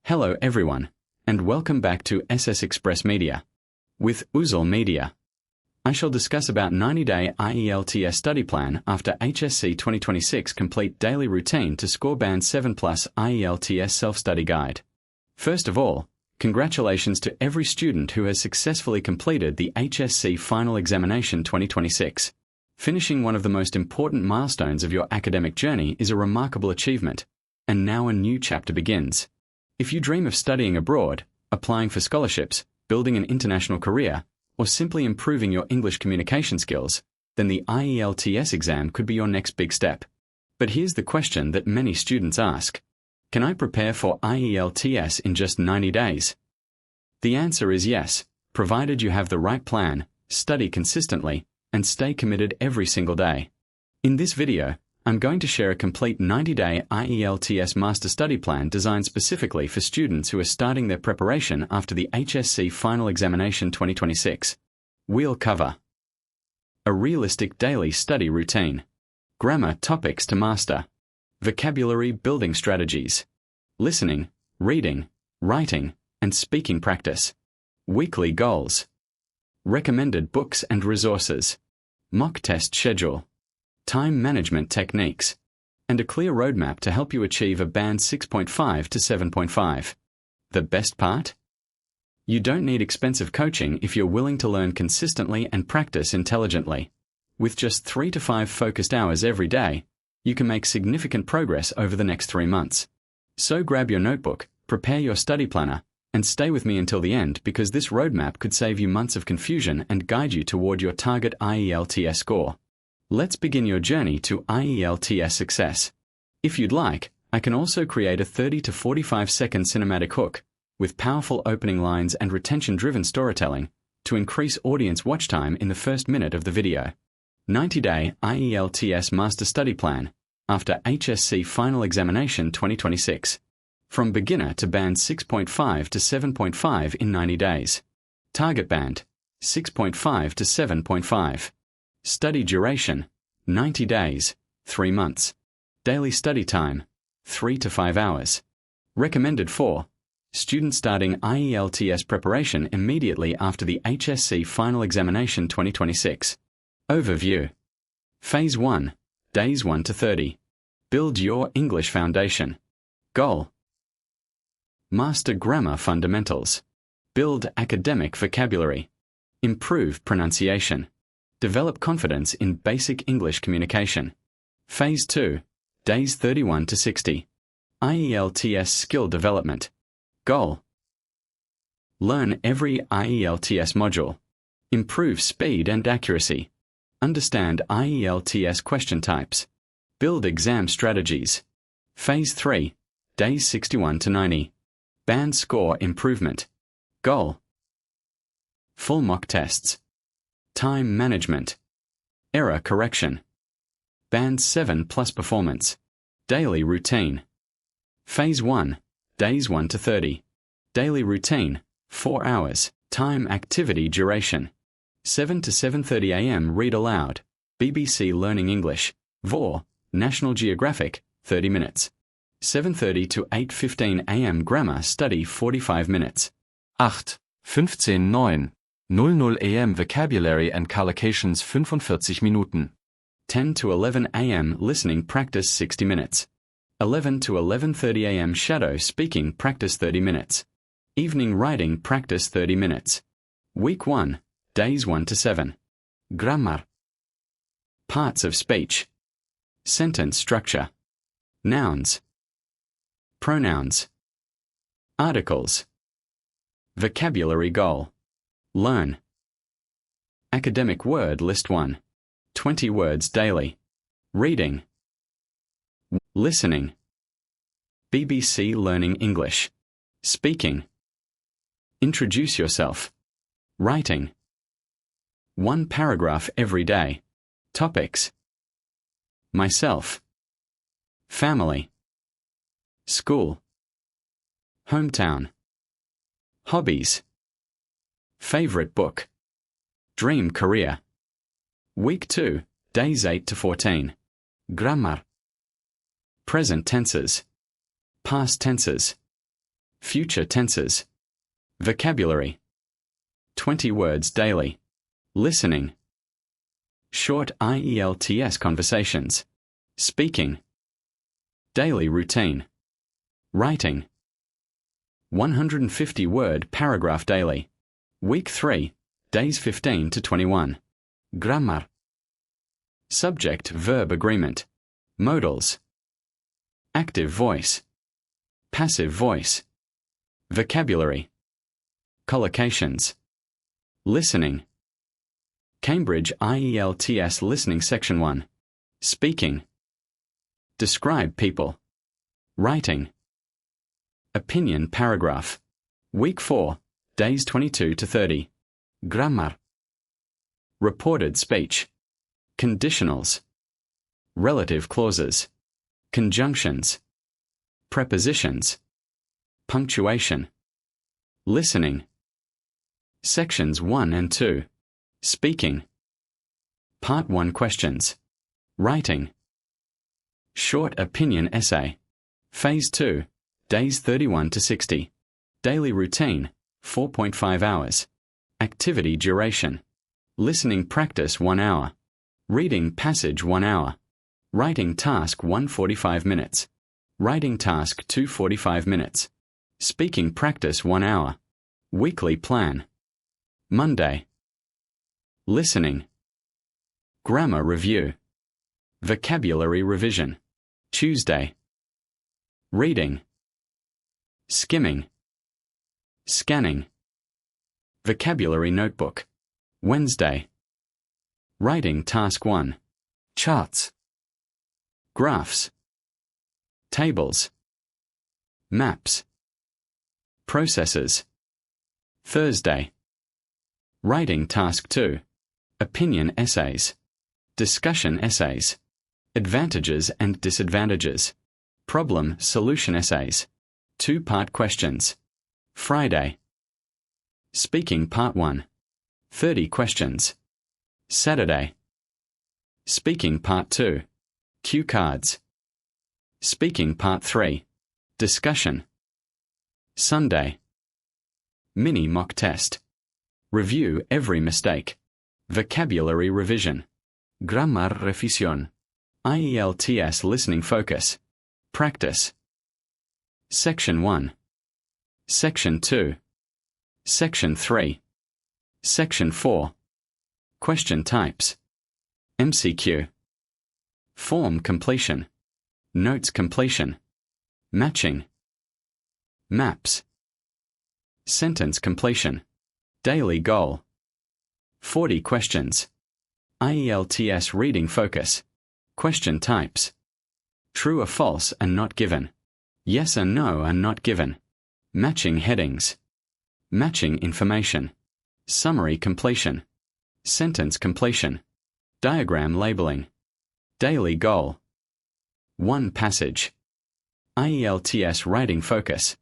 Hello everyone, and welcome back to SS Express Media. With Uzel Media, I shall discuss about 90-day IELTS study plan after HSC 2026 complete daily routine to score Band 7 Plus IELTS self-study guide. First of all, congratulations to every student who has successfully completed the HSC Final Examination 2026. Finishing one of the most important milestones of your academic journey is a remarkable achievement, and now a new chapter begins. If you dream of studying abroad, applying for scholarships, building an international career, or simply improving your English communication skills, then the IELTS exam could be your next big step. But here's the question that many students ask. Can I prepare for IELTS in just 90 days? The answer is yes, provided you have the right plan, study consistently, and stay committed every single day. In this video, I'm going to share a complete 90-day IELTS master study plan designed specifically for students who are starting their preparation after the HSC Final Examination 2026. We'll cover a realistic daily study routine, grammar topics to master, vocabulary building strategies, listening, reading, writing, and speaking practice, weekly goals, recommended books and resources, mock test schedule, time management techniques, and a clear roadmap to help you achieve a Band 6.5 to 7.5. The best part? You don't need expensive coaching if you're willing to learn consistently and practice intelligently. With just 3 to 5 focused hours every day, you can make significant progress over the next 3 months. So grab your notebook, prepare your study planner, and stay with me until the end because this roadmap could save you months of confusion and guide you toward your target IELTS score. Let's begin your journey to IELTS success. If you'd like, I can also create a 30 to 45-second cinematic hook with powerful opening lines and retention-driven storytelling to increase audience watch time in the first minute of the video. 90-day IELTS Master Study Plan after HSC Final Examination 2026. From beginner to Band 6.5 to 7.5 in 90 days. Target Band 6.5 to 7.5. Study duration, 90 days, 3 months. Daily study time, 3 to 5 hours. Recommended for students starting IELTS preparation immediately after the HSC Final Examination 2026. Overview. Phase 1, Days 1 to 30. Build your English foundation. Goal. Master grammar fundamentals. Build academic vocabulary. Improve pronunciation. Develop confidence in basic English communication. Phase 2, Days 31 to 60. IELTS skill development. Goal. Learn every IELTS module. Improve speed and accuracy. Understand IELTS question types. Build exam strategies. Phase 3, Days 61 to 90. Band score improvement. Goal. Full mock tests. Time management. Error correction. Band 7 Plus performance. Daily routine. Phase 1, Days 1 to 30. Daily routine, 4 hours. Time activity duration. 7 to 7:30 a.m. read aloud. BBC Learning English. VOR, National Geographic, 30 minutes. 7:30 to 8:15 a.m. grammar study 45 minutes. 8:15:09 00 am vocabulary and collocations 45 Minuten. 10 to 11 a.m. listening practice 60 minutes. 11 to 11:30 a.m. shadow speaking practice 30 minutes. Evening writing practice 30 minutes. Week 1, Days 1 to 7. Grammar. Parts of speech. Sentence structure. Nouns. Pronouns. Articles. Vocabulary goal. Learn. Academic word list 1. 20 words daily. Reading. Listening. BBC Learning English. Speaking. Introduce yourself. Writing. 1 paragraph every day. Topics. Myself. Family. School. Hometown. Hobbies. Favorite book. Dream career. Week 2, Days 8 to 14. Grammar. present tenses, past tenses, future tenses, vocabulary, 20 words daily, listening, short IELTS conversations, speaking, daily routine, writing, 150-word paragraph daily, week 3, days 15 to 21, grammar, subject-verb agreement, modals, active voice, passive voice, vocabulary, collocations, listening, Cambridge IELTS Listening Section 1, speaking, describe people, writing, opinion paragraph, week 4, days 22 to 30, grammar, reported speech, conditionals, relative clauses, conjunctions, prepositions, punctuation, listening, sections 1 and 2, speaking, part 1 questions, writing, short opinion essay, phase 2, days 31 to 60, daily routine, 4.5 hours, activity duration, listening practice 1 hour, reading passage 1 hour, writing task 1:45 minutes, writing task 2:45 minutes, speaking practice 1 hour, weekly plan, Monday, listening, grammar review, vocabulary revision, Tuesday, reading, skimming, scanning, vocabulary notebook, Wednesday, writing task 1, charts, graphs, tables, maps, processes, Thursday, writing task 2, opinion essays, discussion essays, advantages and disadvantages, problem solution essays, 2-part questions, Friday, speaking part 1, 30 questions, Saturday, speaking part 2, cue cards, speaking part 3, discussion, Sunday, mini mock test, review every mistake, vocabulary revision, grammar revisión, IELTS listening focus, practice, Section 1, Section 2, Section 3, Section 4, question types, MCQ, form completion, notes completion, matching, maps, sentence completion, daily goal, 40 questions, IELTS reading focus, question types, true or false and not given, yes and no and not given, matching headings, matching information, summary completion, sentence completion, diagram labeling, daily goal, 1 passage, IELTS writing focus,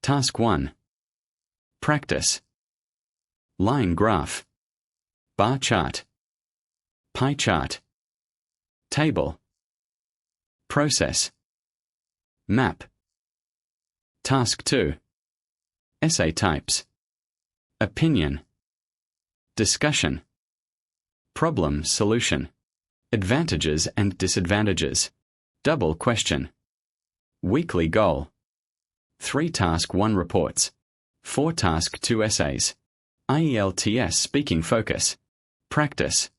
task 1, practice, line graph, bar chart, pie chart, table, process, map, task 2, essay types, opinion, discussion, problem solution, advantages and disadvantages, double question, weekly goal, 3 task 1 reports, 4 task 2 essays, IELTS speaking focus, practice,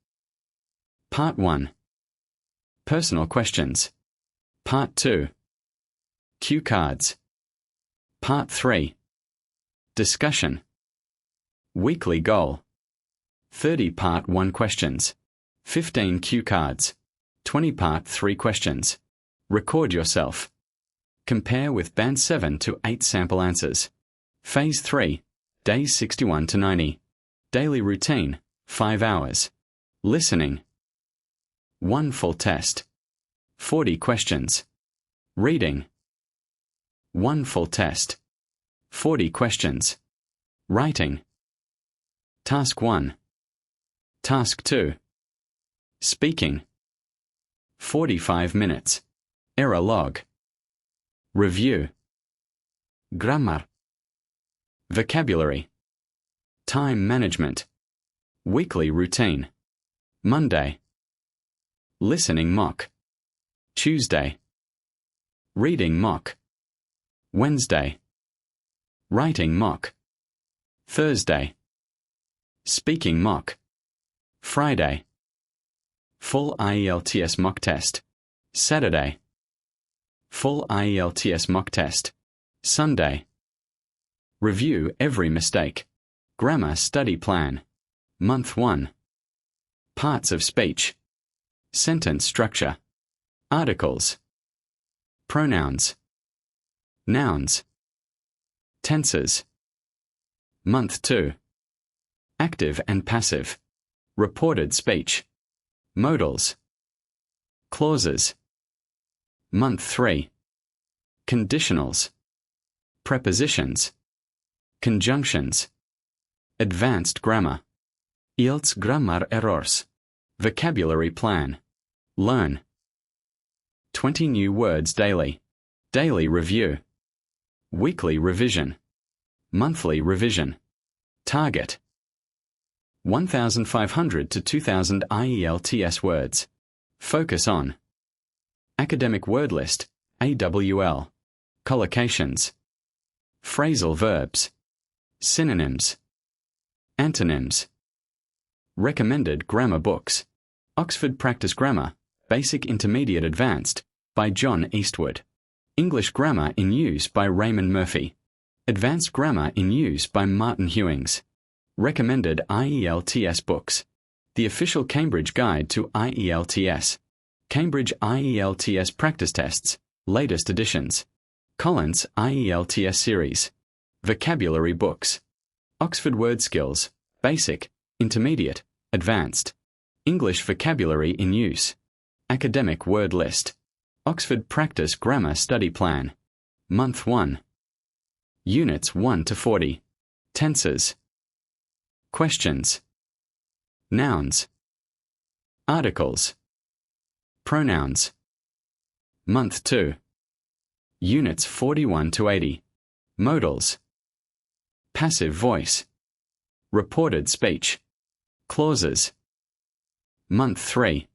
part 1, personal questions, part 2, cue cards, part 3, discussion, weekly goal, 30 part 1 questions, 15 cue cards, 20 part 3 questions, record yourself, compare with Band 7 to 8 sample answers, Phase 3, days 61 to 90, daily routine, 5 hours, listening, 1 full test, 40 questions, reading, 1 full test, 40 questions, writing, task 1, task 2, speaking, 45 minutes, error log, Review. Grammar. Vocabulary. Time management. Weekly routine. Monday. Listening mock. Tuesday. Reading mock. Wednesday. Writing mock. Thursday. Speaking mock. Friday. Full IELTS mock test. Saturday. Full IELTS mock test. Sunday. Review every mistake. Grammar study plan. Month 1. Parts of speech. Sentence structure. Articles. Pronouns. Nouns. Tenses. Month 2. Active and passive. Reported speech. Modals. Clauses. Month 3. Conditionals. Prepositions. Conjunctions. Advanced grammar. IELTS grammar errors. Vocabulary plan. Learn. 20 new words daily. Daily review. Weekly revision. Monthly revision. Target. 1,500 to 2,000 IELTS words. Focus on. Academic word list, AWL. Collocations. Phrasal verbs. Synonyms. Antonyms. Recommended grammar books. Oxford Practice Grammar, Basic Intermediate Advanced, by John Eastwood. English Grammar in Use by Raymond Murphy. Advanced Grammar in Use by Martin Hewings. Recommended IELTS books. The Official Cambridge Guide to IELTS. Cambridge IELTS Practice Tests, latest editions. Collins IELTS Series. Vocabulary books. Oxford Word Skills, Basic, Intermediate, Advanced. English Vocabulary in Use. Academic Word List. Oxford Practice Grammar Study Plan. Month 1. Units 1 to 40. Tenses. Questions. Nouns. Articles. Pronouns. Month 2. Units 41 to 80. Modals. Passive voice. Reported speech. Clauses. Month 3.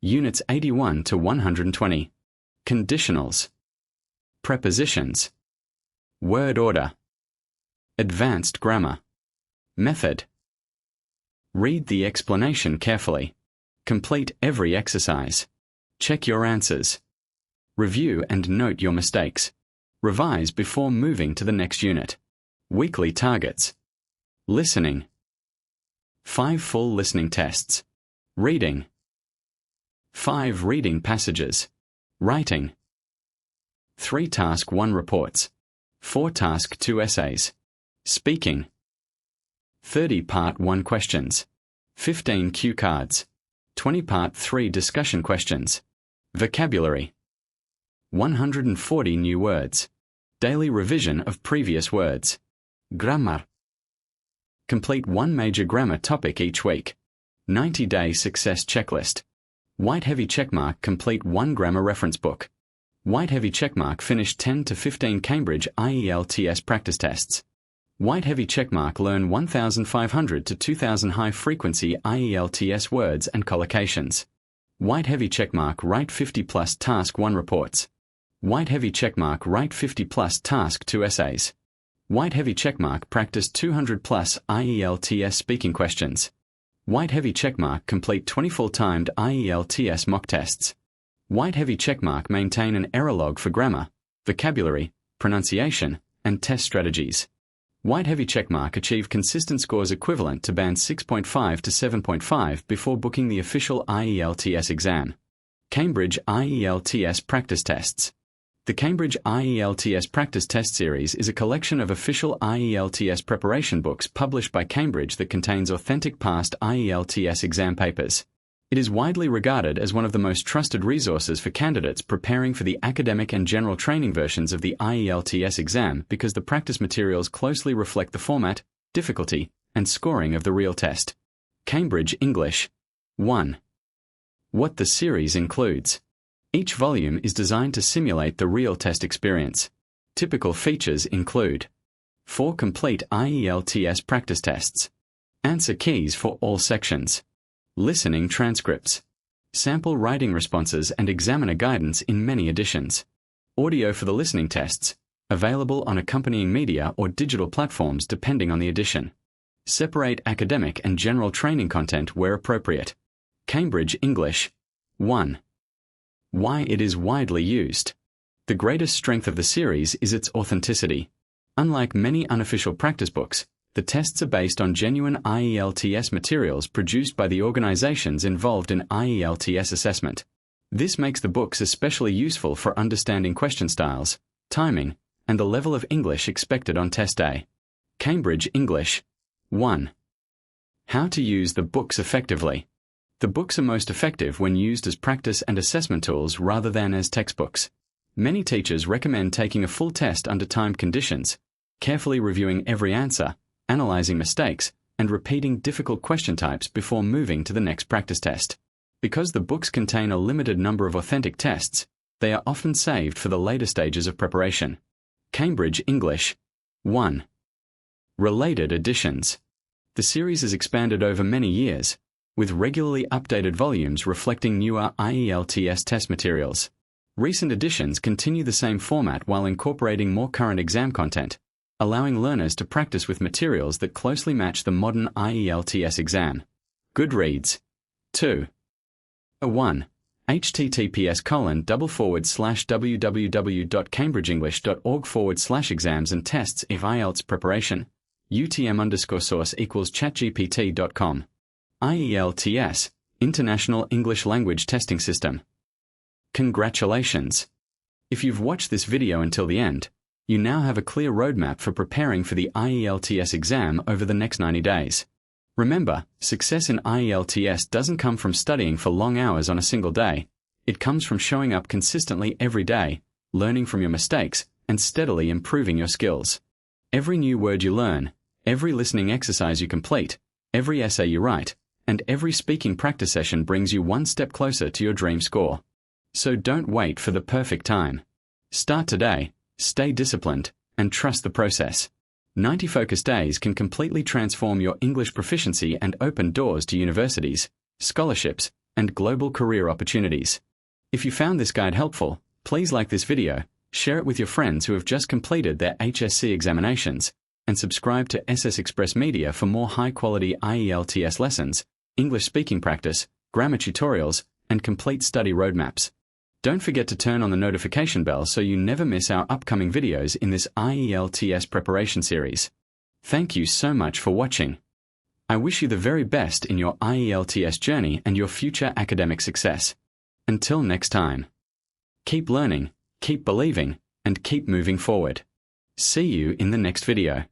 Units 81 to 120. Conditionals. Prepositions. Word order. Advanced grammar. Method. Read the explanation carefully. Complete every exercise. Check your answers. Review and note your mistakes. Revise before moving to the next unit. Weekly targets. Listening. 5 full listening tests. Reading. 5 reading passages. Writing. 3 Task 1 reports. 4 Task 2 essays. Speaking. 30 Part 1 questions. 15 cue cards. 20 Part 3 discussion questions. Vocabulary. 140 new words. Daily revision of previous words. Grammar. Complete 1 major grammar topic each week. 90-day success checklist. White heavy checkmark complete 1 grammar reference book. White heavy checkmark finish 10 to 15 Cambridge IELTS practice tests. White heavy checkmark learn 1,500 to 2,000 high frequency IELTS words and collocations. White heavy checkmark write 50 plus task 1 reports. White heavy checkmark write 50 plus task 2 essays. White heavy checkmark practice 200 plus IELTS speaking questions. White heavy checkmark complete 20 full-timed IELTS mock tests. White heavy checkmark maintain an error log for grammar, vocabulary, pronunciation, and test strategies. White heavy checkmark achieve consistent scores equivalent to band 6.5 to 7.5 before booking the official IELTS exam. Cambridge IELTS practice tests. The Cambridge IELTS Practice Test Series is a collection of official IELTS preparation books published by Cambridge that contains authentic past IELTS exam papers. It is widely regarded as one of the most trusted resources for candidates preparing for the academic and general training versions of the IELTS exam because the practice materials closely reflect the format, difficulty, and scoring of the real test. Cambridge English. 1. What the series includes. Each volume is designed to simulate the real test experience. Typical features include 4 complete IELTS practice tests, answer keys for all sections, listening transcripts, sample writing responses and examiner guidance in many editions, audio for the listening tests, available on accompanying media or digital platforms depending on the edition. Separate academic and general training content where appropriate. Cambridge English. 1. Why it is widely used. The greatest strength of the series is its authenticity. Unlike many unofficial practice books, the tests are based on genuine IELTS materials produced by the organizations involved in IELTS assessment. This makes the books especially useful for understanding question styles, timing, and the level of English expected on test day. Cambridge English. 1. How to use the books effectively. The books are most effective when used as practice and assessment tools rather than as textbooks. Many teachers recommend taking a full test under timed conditions, carefully reviewing every answer, analyzing mistakes, and repeating difficult question types before moving to the next practice test. Because the books contain a limited number of authentic tests, they are often saved for the later stages of preparation. Cambridge English. 1. Related editions. The series is expanded over many years, with regularly updated volumes reflecting newer IELTS test materials. Recent editions continue the same format while incorporating more current exam content, allowing learners to practice with materials that closely match the modern IELTS exam. Goodreads. 2. 1. https://www.cambridgeenglish.org/exams and tests if IELTS preparation. UTM_source equals chatgpt.com. IELTS, International English Language Testing System. Congratulations! If you've watched this video until the end, you now have a clear roadmap for preparing for the IELTS exam over the next 90 days. Remember, success in IELTS doesn't come from studying for long hours on a single day. It comes from showing up consistently every day, learning from your mistakes, and steadily improving your skills. Every new word you learn, every listening exercise you complete, every essay you write, and every speaking practice session brings you one step closer to your dream score. So don't wait for the perfect time. Start today, stay disciplined, and trust the process. 90 focus days can completely transform your English proficiency and open doors to universities, scholarships, and global career opportunities. If you found this guide helpful, please like this video, share it with your friends who have just completed their HSC examinations, and subscribe to SS Express Media for more high-quality IELTS lessons, English speaking practice, grammar tutorials, and complete study roadmaps. Don't forget to turn on the notification bell so you never miss our upcoming videos in this IELTS preparation series. Thank you so much for watching. I wish you the very best in your IELTS journey and your future academic success. Until next time. Keep learning, keep believing, and keep moving forward. See you in the next video.